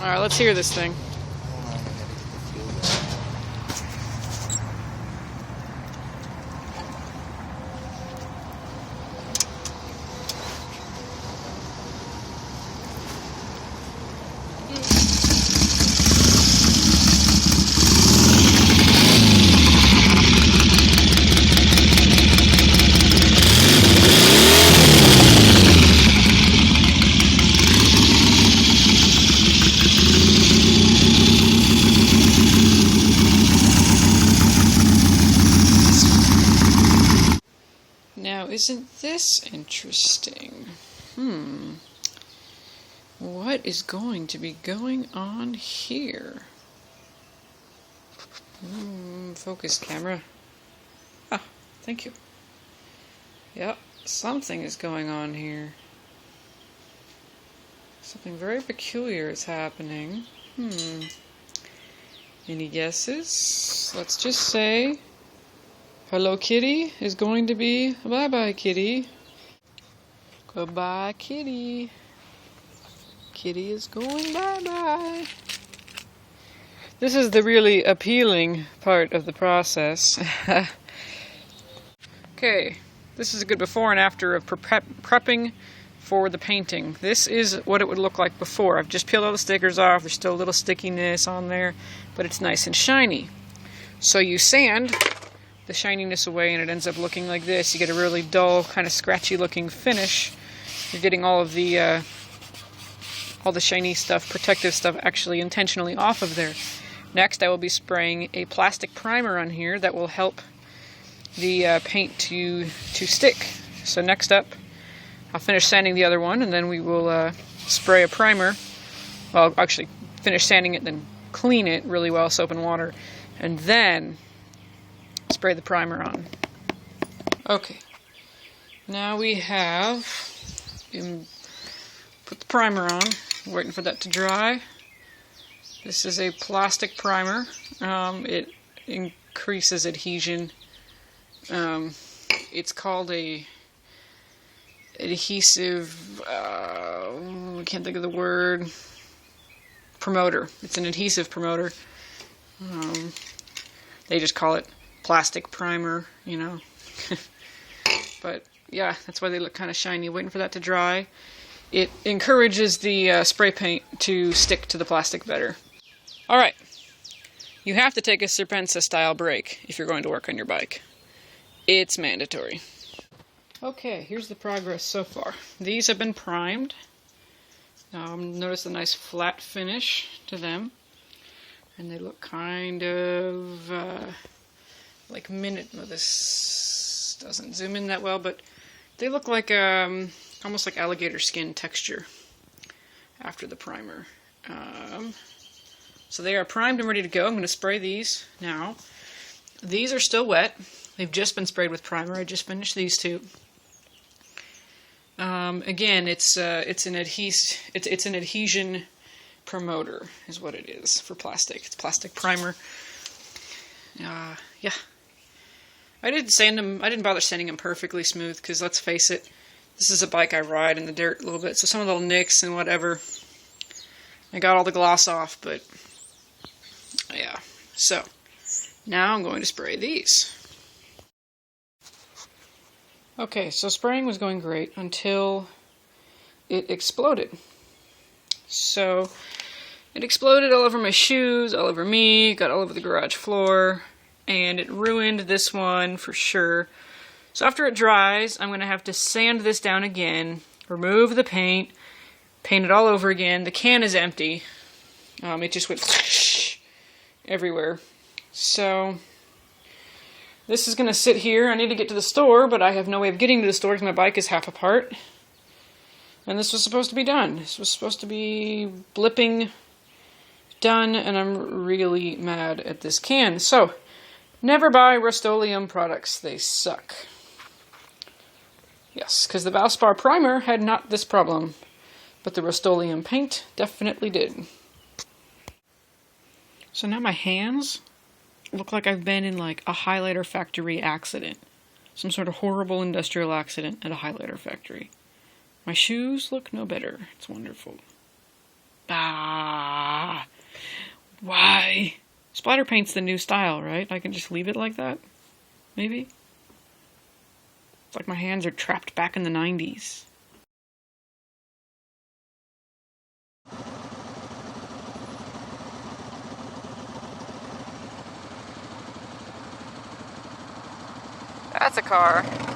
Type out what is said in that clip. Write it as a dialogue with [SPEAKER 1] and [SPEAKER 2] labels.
[SPEAKER 1] Alright, let's hear this thing. Now, isn't this interesting? What is going to be going on here? Focus, camera. Ah, thank you. Yep, something is going on here. Something very peculiar is happening. Any guesses? Let's just say Hello Kitty is going to be bye-bye Kitty. Goodbye Kitty. Kitty is going bye-bye. This is the really appealing part of the process. Okay, this is a good before and after of prepping for the painting. This is what it would look like before. I've just peeled all the stickers off. There's still a little stickiness on there, but it's nice and shiny. So you sand the shininess away and it ends up looking like this. You get a really dull, kind of scratchy looking finish. You're getting all the shiny stuff, protective stuff, actually intentionally off of there. Next, I will be spraying a plastic primer on here that will help the paint to stick. So next up, I'll finish sanding the other one, and then we will spray a primer. Well, I'll actually finish sanding it, then clean it really well, soap and water, and then spray the primer on. Okay, now we have put the primer on, waiting for that to dry. This is a plastic primer. It increases adhesion. It's called a adhesive, I can't think of the word, promoter. It's an adhesive promoter. They just call it plastic primer, you know. But yeah, that's why they look kind of shiny. Waiting for that to dry. It encourages the spray paint to stick to the plastic better. Alright, you have to take a Serpensa style break if you're going to work on your bike. It's mandatory. Okay, here's the progress so far. These have been primed. Notice the nice flat finish to them. And they look kind of like well, this doesn't zoom in that well, but they look like almost like alligator skin texture after the primer. So they are primed and ready to go. I'm going to spray these now. These are still wet. They've just been sprayed with primer. I just finished these two. Again, it's an adhesion promoter is what it is for plastic. It's plastic primer. Yeah. I didn't sand them. I didn't bother sanding them perfectly smooth because let's face it, this is a bike I ride in the dirt a little bit, so some of the little nicks and whatever. I got all the gloss off, but yeah. So now I'm going to spray these. Okay, so spraying was going great until it exploded. So it exploded all over my shoes, all over me, got all over the garage floor, and it ruined this one for sure. So after it dries, I'm going to have to sand this down again, remove the paint, paint it all over again. The can is empty. It just went everywhere. So this is going to sit here. I need to get to the store, but I have no way of getting to the store because my bike is half apart. And this was supposed to be done. This was supposed to be blipping done, and I'm really mad at this can. So, never buy Rust-Oleum products. They suck. Yes, because the Valspar primer had not this problem, but the Rust-Oleum paint definitely did. So now my hands look like I've been in like a highlighter factory accident. Some sort of horrible industrial accident at a highlighter factory. My shoes look no better. It's wonderful. Ah. Why? Splatter paint's the new style, right? I can just leave it like that? Maybe? It's like my hands are trapped back in the 90s. That's a car.